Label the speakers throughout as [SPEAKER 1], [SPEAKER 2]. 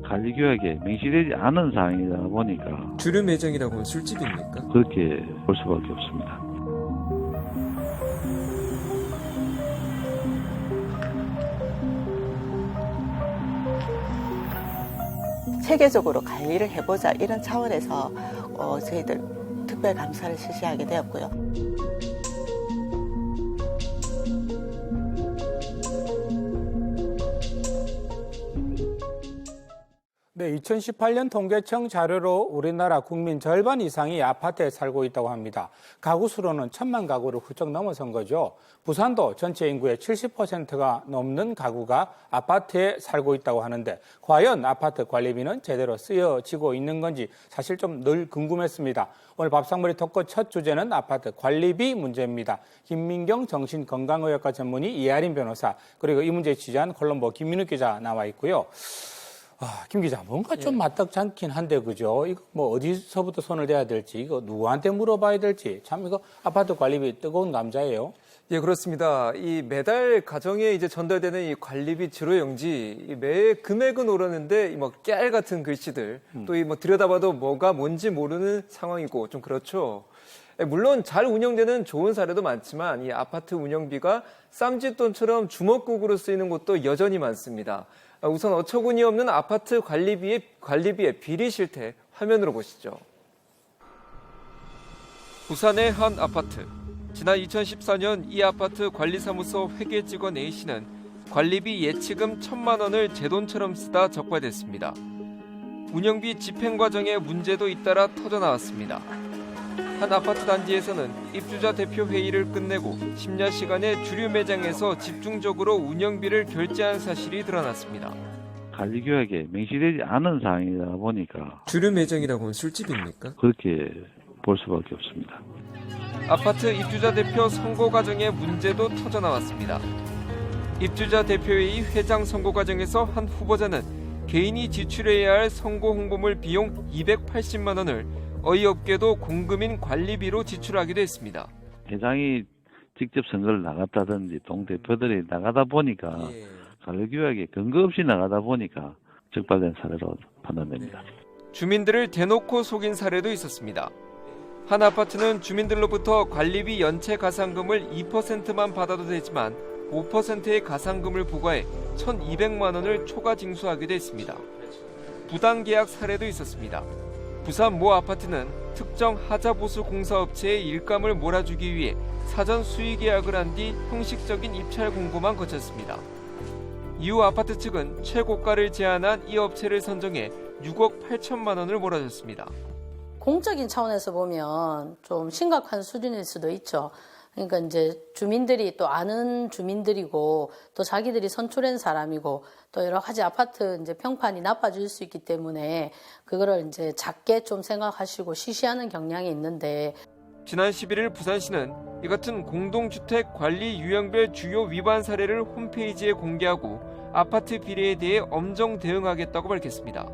[SPEAKER 1] 관리규약에 명시되지 않은 사항이다 보니까
[SPEAKER 2] 주류 매장이라고는 술집입니까?
[SPEAKER 1] 그렇게 볼 수밖에 없습니다.
[SPEAKER 3] 체계적으로 관리를 해보자 이런 차원에서 저희들 특별감사를 실시하게 되었고요.
[SPEAKER 4] 네, 2018년 통계청 자료로 우리나라 국민 절반 이상이 아파트에 살고 있다고 합니다. 가구 수로는 1,000만 가구를 훌쩍 넘어선 거죠. 부산도 전체 인구의 70%가 넘는 가구가 아파트에 살고 있다고 하는데 과연 아파트 관리비는 제대로 쓰여지고 있는 건지 사실 좀 늘 궁금했습니다. 오늘 밥상머리 토크 첫 주제는 아파트 관리비 문제입니다. 김민경 정신건강의학과 전문의 이하린 변호사 그리고 이 문제에 취재한 콜롬보 김민우 기자 나와 있고요. 김 기자, 뭔가 좀 마땅치 않긴 한데, 그죠? 이거 뭐 어디서부터 손을 대야 될지, 이거 누구한테 물어봐야 될지, 참 이거 아파트 관리비 뜨거운 감자예요.
[SPEAKER 2] 예, 그렇습니다. 이 매달 가정에 이제 전달되는 이 관리비 지로용지, 매 금액은 오르는데, 뭐, 깨알 같은 글씨들, 또 이 뭐 들여다봐도 뭐가 뭔지 모르는 상황이고, 좀 그렇죠. 물론 잘 운영되는 좋은 사례도 많지만, 이 아파트 운영비가 쌈짓돈처럼 주먹국으로 쓰이는 곳도 여전히 많습니다. 우선 어처구니 없는 아파트 관리비의 비리 실태 화면으로 보시죠. 부산의 한 아파트. 지난 2014년 이 아파트 관리사무소 회계 직원 A씨는 관리비 예치금 1,000만 원을 제 돈처럼 쓰다 적발됐습니다. 운영비 집행 과정에 문제도 잇따라 터져나왔습니다. 한 아파트 단지에서는 입주자 대표 회의를 끝내고 심야 시간에 주류 매장에서 집중적으로 운영비를 결제한 사실이 드러났습니다.
[SPEAKER 1] 관리규약에 명시되지 않은 사항이다 보니까
[SPEAKER 2] 주류 매장이라고는 술집입니까?
[SPEAKER 1] 그렇게 볼 수밖에 없습니다.
[SPEAKER 2] 아파트 입주자 대표 선거 과정에 문제도 터져나왔습니다. 입주자 대표회의 회장 선거 과정에서 한 후보자는 개인이 지출해야 할 선거 홍보물 비용 280만 원을 어이없게도 공금인 관리비로 지출하기도 했습니다.
[SPEAKER 1] 회장이 직접 선거를 나갔다든지 동대표들이 나가다 보니까 관리규약에 근거 없이 나가다 보니까 적발된 사례로 판단됩니다.
[SPEAKER 2] 주민들을 대놓고 속인 사례도 있었습니다. 한 아파트는 주민들로부터 관리비 연체 가산금을 2%만 받아도 되지만 5%의 가산금을 부과해 1,200만 원을 초과 징수하기도 했습니다. 부당 계약 사례도 있었습니다. 부산 모 아파트는 특정 하자보수 공사업체의 일감을 몰아주기 위해 사전 수의 계약을 한 뒤 형식적인 입찰 공고만 거쳤습니다. 이후 아파트 측은 최고가를 제한한 이 업체를 선정해 6억 8천만 원을 몰아줬습니다.
[SPEAKER 5] 공적인 차원에서 보면 좀 심각한 수준일 수도 있죠. 그러니까 이제 주민들이 또 아는 주민들이고 또 자기들이 선출한 사람이고 또 여러 가지 아파트 이제 평판이 나빠질 수 있기 때문에 그거를 이제 작게 좀 생각하시고 시시하는 경향이 있는데
[SPEAKER 2] 지난 11일 부산시는 이 같은 공동주택 관리 유형별 주요 위반 사례를 홈페이지에 공개하고 아파트 비리에 대해 엄정 대응하겠다고 밝혔습니다.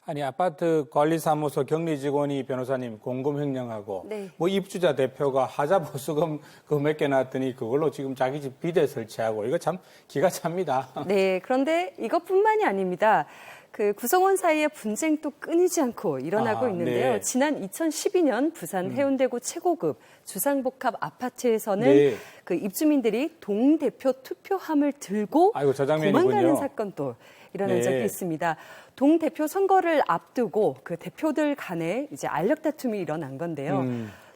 [SPEAKER 4] 아니 아파트 관리사무소 격리 직원이 변호사님 공금 횡령하고 뭐 입주자 대표가 하자 보수금 몇 개 나왔더니 그걸로 지금 자기 집 비대 설치하고 이거 참 기가 찹니다.
[SPEAKER 6] 네, 그런데 이것뿐만이 아닙니다. 그 구성원 사이의 분쟁도 끊이지 않고 일어나고 있는데요.
[SPEAKER 4] 네.
[SPEAKER 6] 지난 2012년 부산 해운대구 최고급 주상복합 아파트에서는 그 입주민들이 동대표 투표함을 들고 도망가는 사건도 일어난 적이 있습니다. 동대표 선거를 앞두고 그 대표들 간에 이제 알력 다툼이 일어난 건데요.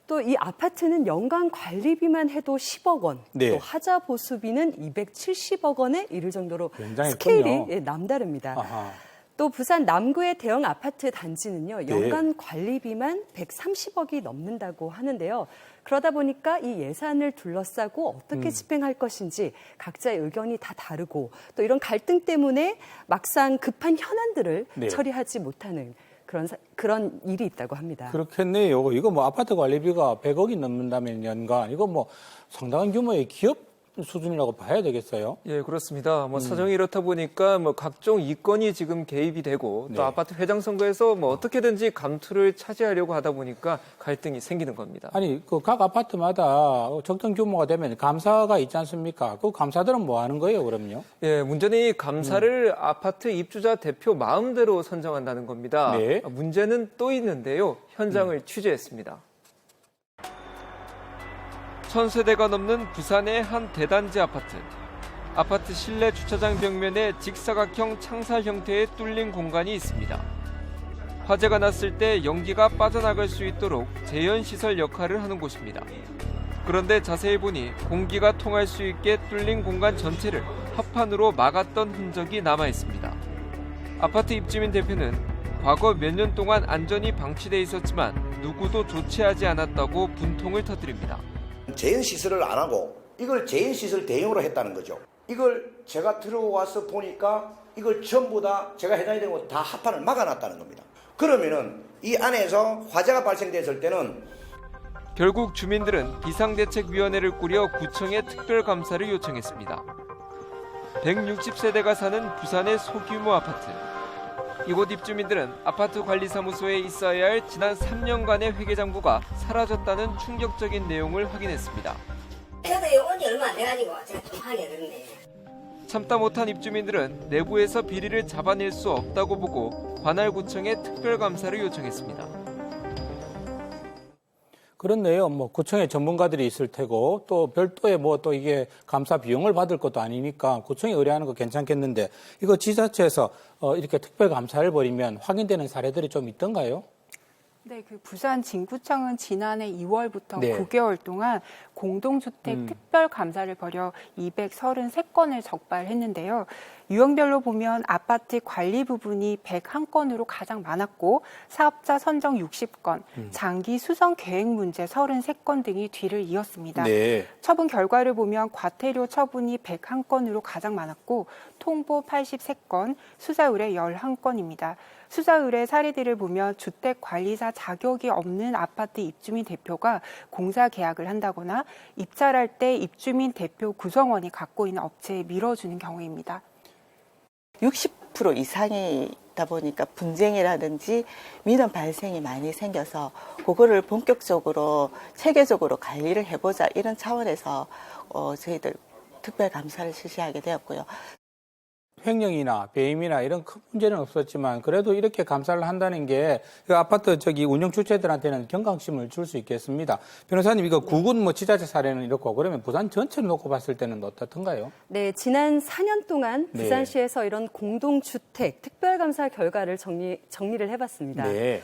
[SPEAKER 6] 또 이 아파트는 연간 관리비만 해도 10억 원, 또 하자 보수비는 270억 원에 이를 정도로 스케일이 남다릅니다.
[SPEAKER 4] 아하.
[SPEAKER 6] 또 부산 남구의 대형 아파트 단지는요, 연간 관리비만 130억이 넘는다고 하는데요. 그러다 보니까 이 예산을 둘러싸고 어떻게 집행할 것인지 각자의 의견이 다 다르고 또 이런 갈등 때문에 막상 급한 현안들을 처리하지 못하는 그런 일이 있다고 합니다.
[SPEAKER 4] 그렇겠네요. 이거 뭐 아파트 관리비가 100억이 넘는다면 연간 이거 뭐 상당한 규모의 기업 수준이라고 봐야 되겠어요.
[SPEAKER 2] 예, 그렇습니다. 사정이 이렇다 보니까 각종 이권이 지금 개입이 되고 또
[SPEAKER 4] 네.
[SPEAKER 2] 아파트 회장 선거에서 어떻게든지 감투를 차지하려고 하다 보니까 갈등이 생기는 겁니다.
[SPEAKER 4] 아니, 그 각 아파트마다 적정 규모가 되면 감사가 있지 않습니까? 그 감사들은 뭐 하는 거예요, 그럼요?
[SPEAKER 2] 예, 문제는 이 감사를 아파트 입주자 대표 마음대로 선정한다는 겁니다.
[SPEAKER 4] 네.
[SPEAKER 2] 문제는 또 있는데요. 현장을 취재했습니다. 1000세대가 넘는 부산의 한 대단지 아파트. 아파트 실내 주차장 벽면에 직사각형 창살 형태의 뚫린 공간이 있습니다. 화재가 났을 때 연기가 빠져나갈 수 있도록 재현시설 역할을 하는 곳입니다. 그런데 자세히 보니 공기가 통할 수 있게 뚫린 공간 전체를 합판으로 막았던 흔적이 남아 있습니다. 아파트 입주민 대표는 과거 몇 년 동안 안전이 방치돼 있었지만 누구도 조치하지 않았다고 분통을 터뜨립니다.
[SPEAKER 7] 재현시설을 안 하고 이걸 재현시설 대용으로 했다는 거죠. 이걸 제가 들어와서 보니까 이걸 전부 다 제가 해당이 되는 거 다 합판을 막아놨다는 겁니다. 그러면은 이 안에서 화재가 발생됐을 때는
[SPEAKER 2] 결국 주민들은 비상대책위원회를 꾸려 구청에 특별감사를 요청했습니다. 160세대가 사는 부산의 소규모 아파트. 이곳 입주민들은 아파트 관리사무소에 있어야 할 지난 3년간의 회계장부가 사라졌다는 충격적인 내용을 확인했습니다.
[SPEAKER 8] 저도 요건이 얼마 안 돼가지고 제가 좀 하게 됐네.
[SPEAKER 2] 참다 못한 입주민들은 내부에서 비리를 잡아낼 수 없다고 보고 관할구청에 특별감사를 요청했습니다.
[SPEAKER 4] 그렇네요. 구청에 전문가들이 있을 테고 또 별도의 또 이게 감사 비용을 받을 것도 아니니까 구청에 의뢰하는 거 괜찮겠는데 이거 지자체에서 이렇게 특별 감사를 벌이면 확인되는 사례들이 좀 있던가요?
[SPEAKER 9] 네, 그 부산 진구청은 지난해 2월부터
[SPEAKER 4] 네.
[SPEAKER 9] 9개월 동안 공동주택 특별 감사를 벌여 233건을 적발했는데요. 유형별로 보면 아파트 관리 부분이 101건으로 가장 많았고 사업자 선정 60건, 장기 수선 계획 문제 33건 등이 뒤를 이었습니다.
[SPEAKER 4] 네.
[SPEAKER 9] 처분 결과를 보면 과태료 처분이 101건으로 가장 많았고 통보 83건, 수사 의뢰 11건입니다. 수사 의뢰 사례들을 보면 주택관리사 자격이 없는 아파트 입주민 대표가 공사 계약을 한다거나 입찰할 때 입주민 대표 구성원이 갖고 있는 업체에 밀어주는 경우입니다.
[SPEAKER 3] 60% 이상이다 보니까 분쟁이라든지 민원 발생이 많이 생겨서 그거를 본격적으로 체계적으로 관리를 해보자 이런 차원에서 저희들 특별감사를 실시하게 되었고요.
[SPEAKER 4] 횡령이나 배임이나 이런 큰 문제는 없었지만 그래도 이렇게 감사를 한다는 게 아파트 운영 주체들한테는 경각심을 줄 수 있겠습니다. 변호사님, 이거 구군 지자체 사례는 이렇고 그러면 부산 전체를 놓고 봤을 때는 어떻던가요?
[SPEAKER 6] 네, 지난 4년 동안 부산시에서 이런 공동주택 특별감사 결과를 정리를 해봤습니다.
[SPEAKER 4] 네.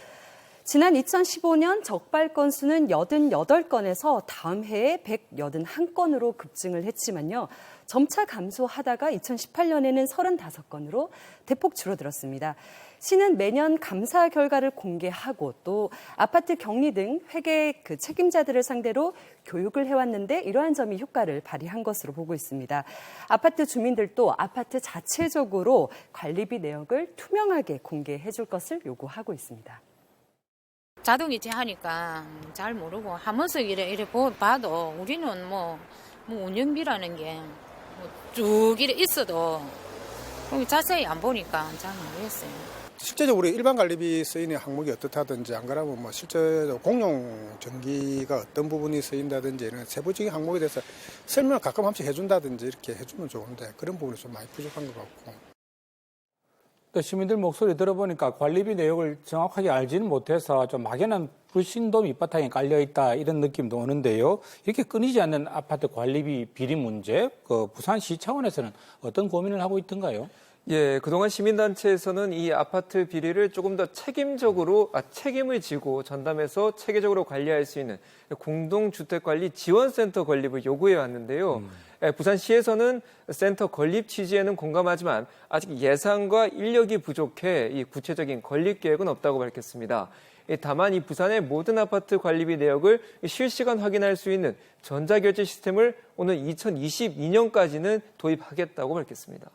[SPEAKER 6] 지난 2015년 적발 건수는 88건에서 다음 해에 181건으로 급증을 했지만요. 점차 감소하다가 2018년에는 35건으로 대폭 줄어들었습니다. 시는 매년 감사 결과를 공개하고 또 아파트 격리 등 회계 책임자들을 상대로 교육을 해왔는데 이러한 점이 효과를 발휘한 것으로 보고 있습니다. 아파트 주민들도 아파트 자체적으로 관리비 내역을 투명하게 공개해 줄 것을 요구하고 있습니다.
[SPEAKER 10] 자동이체 하니까 잘 모르고 하면서 이래 봐도 우리는 뭐 운영비라는 게 쭉 이래 있어도 자세히 안 보니까 잘 모르겠어요.
[SPEAKER 11] 실제적으로 일반 관리비 쓰이는 항목이 어떻다든지 안 그러면 실제로 공용 전기가 어떤 부분이 쓰인다든지 이런 세부적인 항목에 대해서 설명을 가끔 한 번씩 해준다든지 이렇게 해주면 좋은데 그런 부분이 좀 많이 부족한 것 같고.
[SPEAKER 4] 또 시민들 목소리 들어보니까 관리비 내역을 정확하게 알지는 못해서 좀 막연한 불신도 밑바탕에 깔려있다 이런 느낌도 오는데요. 이렇게 끊이지 않는 아파트 관리비 비리 문제, 부산시 차원에서는 어떤 고민을 하고 있던가요?
[SPEAKER 2] 예, 그동안 시민단체에서는 이 아파트 비리를 조금 더 책임을 지고 전담해서 체계적으로 관리할 수 있는 공동주택관리 지원센터 건립을 요구해 왔는데요. 부산시에서는 센터 건립 취지에는 공감하지만 아직 예산과 인력이 부족해 이 구체적인 건립 계획은 없다고 밝혔습니다. 다만 이 부산의 모든 아파트 관리비 내역을 실시간 확인할 수 있는 전자결제 시스템을 오는 2022년까지는 도입하겠다고 밝혔습니다.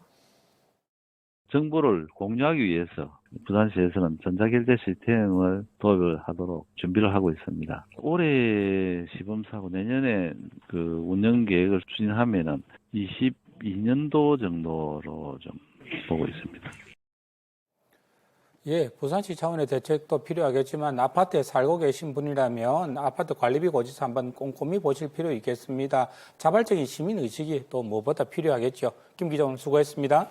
[SPEAKER 1] 정보를 공유하기 위해서 부산시에서는 전자결제 시스템을 도입을 하도록 준비를 하고 있습니다. 올해 시범사고 내년에 그 운영 계획을 추진하면은 22년도 정도로 좀 보고 있습니다.
[SPEAKER 4] 예, 부산시 차원의 대책도 필요하겠지만 아파트에 살고 계신 분이라면 아파트 관리비 고지서 한번 꼼꼼히 보실 필요 있겠습니다. 자발적인 시민의식이 또 무엇보다 필요하겠죠. 김 기자 오늘 수고했습니다.